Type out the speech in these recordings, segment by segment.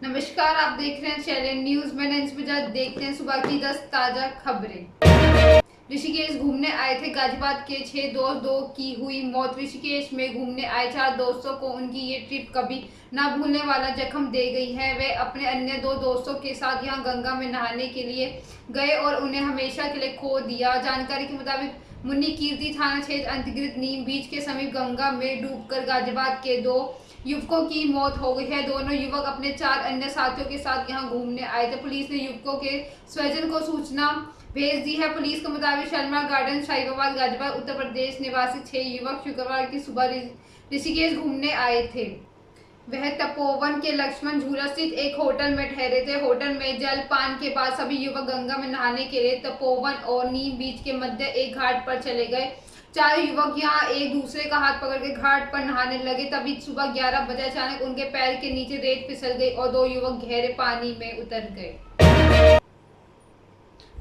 नमस्कार, आप देख रहे हैं चैलेंज न्यूज। मैं नंस बजाज। देखते हैं सुबह की 10 ताजा खबरें। ऋषिकेश घूमने आए थे गाजियाबाद के 6 दोस्त, 2 की हुई मौत। ऋषिकेश में घूमने आए 4 दोस्तों को उनकी ये ट्रिप कभी ना भूलने वाला जख्म दे गई है। वे अपने अन्य 2 दोस्तों के साथ यहां गंगा में नहाने के लिए गए और उन्हें हमेशा के लिए खो दिया। जानकारी के मुताबिक मुन्नी कीर्ति थाना क्षेत्र अंतर्गत नीम बीच के समीप गंगा में डूबकर गाजियाबाद के 2 युवकों की मौत हो गई है। दोनों युवक अपने 4 अन्य साथियों के साथ यहां घूमने आए थे। पुलिस ने युवकों के स्वजन को सूचना भेज दी है। पुलिस के मुताबिक शर्मा गार्डन शाहीबाबाद गाजियाबाद उत्तर प्रदेश निवासी 6 युवक शुक्रवार की सुबह ऋषिकेश घूमने आए थे। वह तपोवन के लक्ष्मण झूला स्थित एक होटल में ठहरे थे। होटल में जलपान के बाद सभी युवक गंगा में नहाने के लिए तपोवन और नीम बीच के मध्य एक घाट पर चले गए। 4 युवक यहाँ एक दूसरे का हाथ पकड़ के घाट पर नहाने लगे। तभी सुबह 11 बजे अचानक उनके पैर के नीचे रेत फिसल गई और 2 युवक गहरे पानी में उतर गए।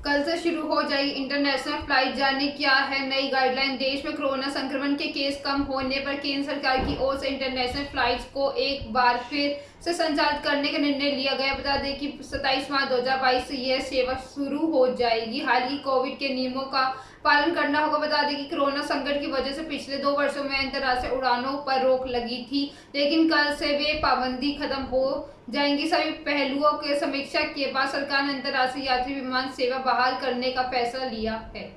कल से शुरू हो जाएगी इंटरनेशनल फ्लाइट। जाने क्या है नई गाइडलाइन। देश में कोरोना संक्रमण के केस कम होने पर केंद्र सरकार की ओर से इंटरनेशनल फ्लाइट्स को एक बार फिर से संचालित करने का निर्णय लिया गया। बता दें कि 27 मार्च 2022 से यह सेवा शुरू हो जाएगी। हाल ही कोविड के नियमों का पालन करना होगा। बता दें कि कोरोना संकट की वजह से पिछले 2 वर्षों में अंतर्राष्ट्रीय उड़ानों पर रोक लगी थी, लेकिन कल से वे पाबंदी खत्म हो जाएंगी। सभी पहलुओं के समीक्षा के बाद सरकार ने अंतर्राष्ट्रीय यात्री विमान सेवा बहाल करने का फैसला लिया है।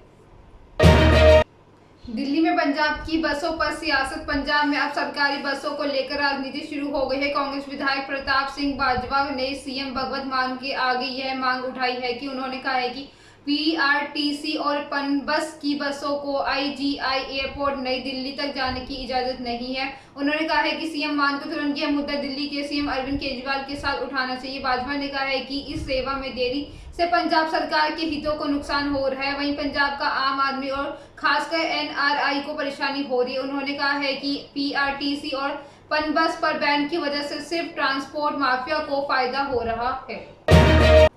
दिल्ली में पंजाब की बसों पर सियासत। पंजाब में अब सरकारी बसों को लेकर राजनीति शुरू हो गई है। कांग्रेस विधायक प्रताप सिंह बाजवा ने सीएम भगवंत मान के आगे यह मांग उठाई है कि उन्होंने कहा है कि पीआरटीसी और पनबस की बसों को आईजीआई एयरपोर्ट नई दिल्ली तक जाने की इजाजत नहीं है। उन्होंने कहा है कि सीएम मान को तुरंत यह मुद्दा दिल्ली के सीएम अरविंद केजरीवाल के साथ उठाना चाहिए। बाजवा ने कहा है कि इस सेवा में देरी से पंजाब सरकार के हितों को नुकसान हो रहा है, वहीं पंजाब का आम आदमी और खासकर एनआरआई को परेशानी हो रही है। उन्होंने कहा है कि पीआरटीसी और पनबस पर बैन की वजह से सिर्फ ट्रांसपोर्ट माफिया को फायदा हो रहा है।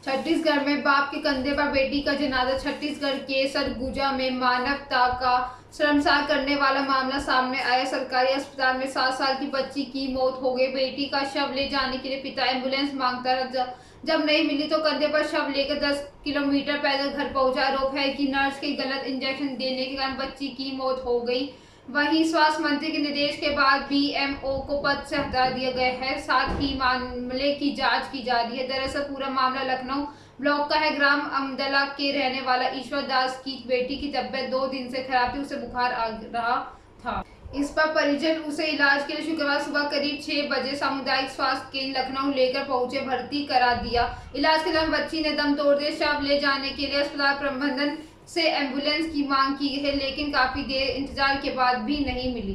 छत्तीसगढ़ में बाप के कंधे पर बेटी का जनाजा। छत्तीसगढ़ के सरगुजा में मानवता का शर्मसार करने वाला मामला सामने आया। सरकारी अस्पताल में 7 साल की बच्ची की मौत हो गई। बेटी का शव ले जाने के लिए पिता एम्बुलेंस मांगता रहा। जब नहीं मिली तो कंधे पर शव लेकर 10 किलोमीटर पैदल घर पहुंचा। आरोप है कि नर्स के गलत इंजेक्शन देने के कारण बच्ची की मौत हो गई। वहीं स्वास्थ्य मंत्री के निर्देश के बाद बीएमओ को पद से हटा दिया गया है। साथ ही मामले की जांच की जा रही है। दरअसल पूरा मामला लखनऊ ब्लॉक का है। ग्राम अमदला के रहने वाला ईश्वर दास की बेटी की तबीयत 2 दिन से खराब थी, उसे बुखार आ रहा था। इस पर परिजन उसे इलाज के लिए शुक्रवार सुबह करीब 6 बजे सामुदायिक स्वास्थ्य केंद्र लखनऊ लेकर पहुंचे, भर्ती करा दिया। इलाज के दौरान बच्ची ने दम तोड़ दिया। शव ले जाने के लिए अस्पताल प्रबंधन से एम्बुलेंस की मांग की है, लेकिन काफी देर इंतजार के बाद भी नहीं मिली।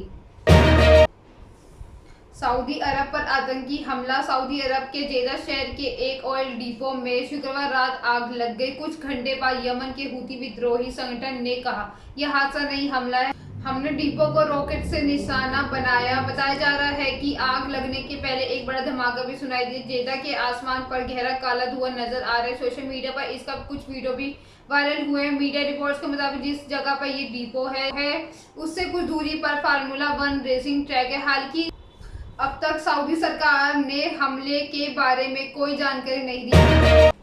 सऊदी अरब पर आतंकी हमला। सऊदी अरब के जेदा शहर के एक ऑयल डिपो में शुक्रवार रात आग लग गई। कुछ घंटे बाद यमन के हूती विद्रोही संगठन ने कहा यह हादसा नहीं हमला है, हमने डिपो को रॉकेट से निशाना बनाया। बताया जा रहा है कि आग लगने के पहले एक बड़ा धमाका भी सुनाई दिया। जेदा के आसमान पर गहरा काला धुआं नजर आ रहा है। सोशल मीडिया पर इसका कुछ वीडियो भी वायरल हुए हैं। मीडिया रिपोर्ट्स के मुताबिक जिस जगह पर ये डिपो है उससे कुछ दूरी पर फार्मूला 1 रेसिंग ट्रैक है। हालांकि अब तक सऊदी सरकार ने हमले के बारे में कोई जानकारी नहीं दी।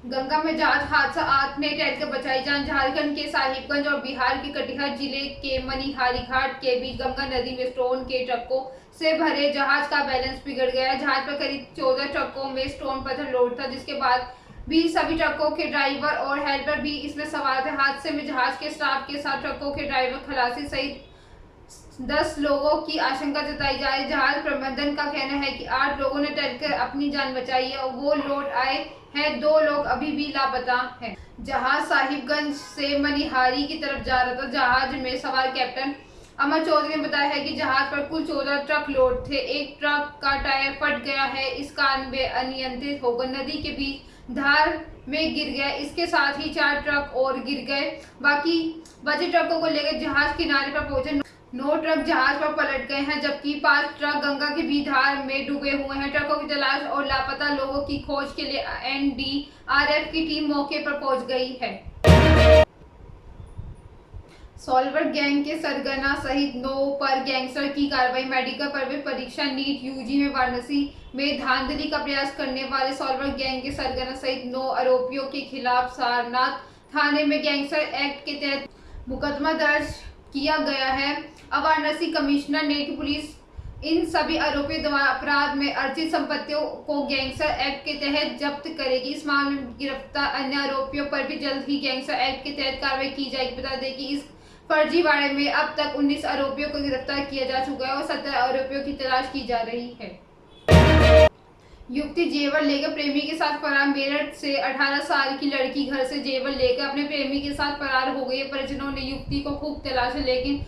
गंगा में जहाज हादसा, आग ने टैर कर बचाई जान। झारखंड के साहिबगंज और बिहार के कटिहार जिले के मनिहारी घाट के बीच गंगा नदी में स्टोन के ट्रकों से भरे जहाज का बैलेंस बिगड़ गया। जहाज पर करीब 14 ट्रकों में स्टोन पत्थर लोड था, जिसके बाद भी सभी ट्रकों के ड्राइवर और हेल्पर भी इसमें सवार थे। हादसे में जहाज के स्टाफ के साथ ट्रकों के ड्राइवर, खलासी सहित 10 लोगों की आशंका जताई जा रही है। जहाज प्रबंधन का कहना है कि 8 लोगों ने तैरकर अपनी जान बचाई है और वो लौट आए हैं। 2 लोग अभी भी लापता हैं। जहाज साहिबगंज से मनिहारी की तरफ जा रहा था। जहाज में सवार कैप्टन अमर चौधरी ने बताया है कि जहाज पर कुल 14 ट्रक लोड थे। एक ट्रक का टायर फट गया है, इस कारण वे अनियंत्रित होकर नदी के बीच धार में गिर गया। इसके साथ ही 4 ट्रक और गिर गए। बाकी बचे ट्रकों को लेकर जहाज किनारे पर पहुंचे। 9 ट्रक जहाज पर पलट गए हैं, जबकि 5 ट्रक गंगा के बीच धार में डूबे हुए हैं। ट्रकों की तलाश और लापता लोगों की खोज के लिए एनडीआरएफ की टीम मौके पर पहुंच गई है। सॉल्वर गैंग के सरगना सहित 9 पर गैंगस्टर की कार्रवाई। मेडिकल प्रवेश परीक्षा नीट यूजी में वाराणसी में धांधली का प्रयास करने वाले सॉल्वर गैंग के सरगना सहित 9 आरोपियों के खिलाफ सारनाथ थाने में गैंगस्टर एक्ट के तहत मुकदमा दर्ज किया गया है। अब वाराणसी कमिश्नर नेट पुलिस इन सभी आरोपियों द्वारा अपराध में अर्जित संपत्तियों को गैंगस्टर एक्ट के तहत जब्त करेगी। इस मामले में गिरफ्तार अन्य आरोपियों पर भी जल्द ही गैंगस्टर एक्ट के तहत कार्रवाई की जाएगी। बता दें कि इस फर्जीवाड़े में अब तक 19 आरोपियों को गिरफ्तार किया जा चुका है और 17 आरोपियों की तलाश की जा रही है। युवती जेवर लेकर प्रेमी के साथ फरार। मेरठ से 18 साल की लड़की घर से जेवर लेकर अपने प्रेमी के साथ फरार हो गई। परिजनों ने युवती को खूब तलाशा लेकिन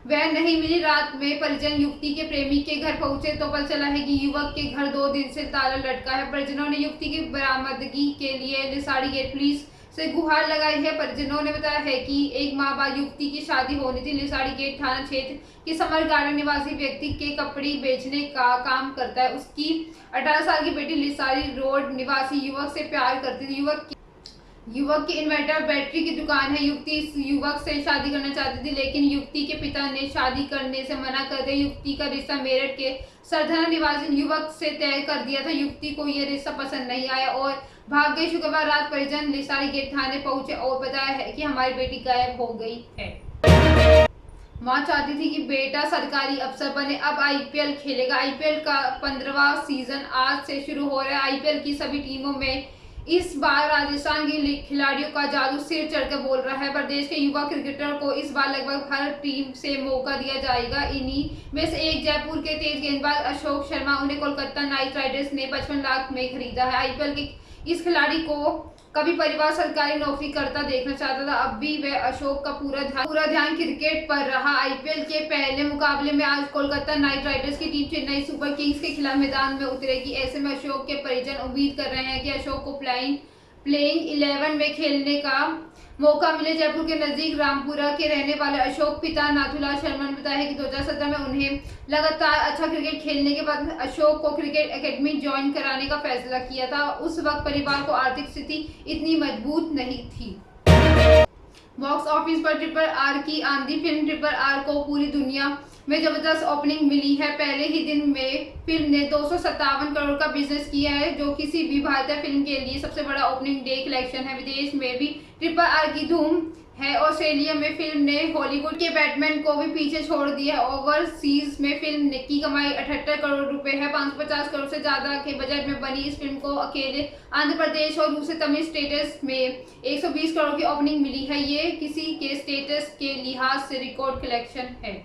वह नहीं मिली। रात में परिजन युवती के प्रेमी के घर पहुंचे तो पता चला है कि युवक के घर 2 दिन से ताला लटका है। परिजनों ने युवती की बरामदगी के लिए लिसाड़ी गेट पुलिस से गुहार लगाई है। परिजनों ने बताया है कि एक माह बाद युवती की शादी होनी थी। लिसाड़ी गेट थाना क्षेत्र के समर गार्डन निवासी व्यक्ति के कपड़े बेचने का काम करता है। उसकी 18 साल की बेटी लिसाड़ी रोड निवासी युवक से प्यार करती थी। युवक की इन्वर्टर बैटरी की दुकान है। युवती इस युवक से शादी करना चाहती थी लेकिन युवती के पिता ने शादी करने से मना कर दिया। युवती का रिश्ता मेरठ के सरधना निवासी युवक से तय कर दिया था। युवती को यह रिश्ता पसंद नहीं आया और भाग गई। शुक्रवार रात परिजन लिसाड़ी गेट थाने पहुंचे और बताया है कि हमारी बेटी गायब हो गई है। मां चाहती थी कि बेटा सरकारी अफसर बने। अब आईपीएल खेलेगा। आईपीएल का 15वां सीजन आज से शुरू हो रहा है। आईपीएल की सभी टीमों में इस बार राजस्थान के खिलाड़ियों का जादू सिर चढ़कर बोल रहा है। प्रदेश के युवा क्रिकेटर को इस बार लगभग हर टीम से मौका दिया जाएगा। इन्हीं में से एक जयपुर के तेज गेंदबाज अशोक शर्मा। उन्हें कोलकाता नाइट राइडर्स ने 55 लाख में खरीदा है। आईपीएल के इस खिलाड़ी को कभी परिवार सरकारी नौकरी करता देखना चाहता था। अब भी वह अशोक का पूरा ध्यान क्रिकेट पर रहा। आईपीएल के पहले मुकाबले में आज कोलकाता नाइट राइडर्स की टीम चेन्नई सुपर किंग्स के खिलाफ मैदान में उतरेगी। ऐसे में अशोक के परिजन उम्मीद कर रहे हैं कि अशोक को प्लेइंग 11 में खेलने का मौका मिले। जयपुर के नजदीक रामपुरा के रहने वाले अशोक पिता नाथुलाल शर्मा ने बताया है कि 2017 में उन्हें लगातार अच्छा क्रिकेट खेलने के बाद अशोक को क्रिकेट एकेडमी ज्वाइन कराने का फैसला किया था। उस वक्त परिवार को आर्थिक स्थिति इतनी मजबूत नहीं थी। बॉक्स ऑफिस पर RRR की आंधी। फिल्म RRR को पूरी दुनिया में जबरदस्त ओपनिंग मिली है। पहले ही दिन में फिल्म ने 257 करोड़ का बिजनेस किया है जो किसी भी भारतीय फिल्म के लिए सबसे बड़ा ओपनिंग डे कलेक्शन है। विदेश में भी RRR की धूम है। ऑस्ट्रेलिया में फिल्म ने हॉलीवुड के बैटमैन को भी पीछे छोड़ दिया है। ओवरसीज में फिल्म की कमाई 78 करोड़ रुपए है। 550 करोड़ से ज्यादा के बजट में बनी इस फिल्म को अकेले आंध्र प्रदेश और दूसरे तमिल स्टेट्स में 120 करोड़ की ओपनिंग मिली है। ये किसी के स्टेटस के लिहाज से रिकॉर्ड कलेक्शन है।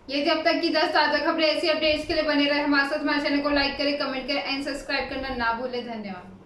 ये जब तक की 10 ताजा खबरें। ऐसी अपडेट्स के लिए बने रहे हमारे साथ। हमारे चैनल को लाइक करें, कमेंट करें एंड सब्सक्राइब करना ना भूलें। धन्यवाद।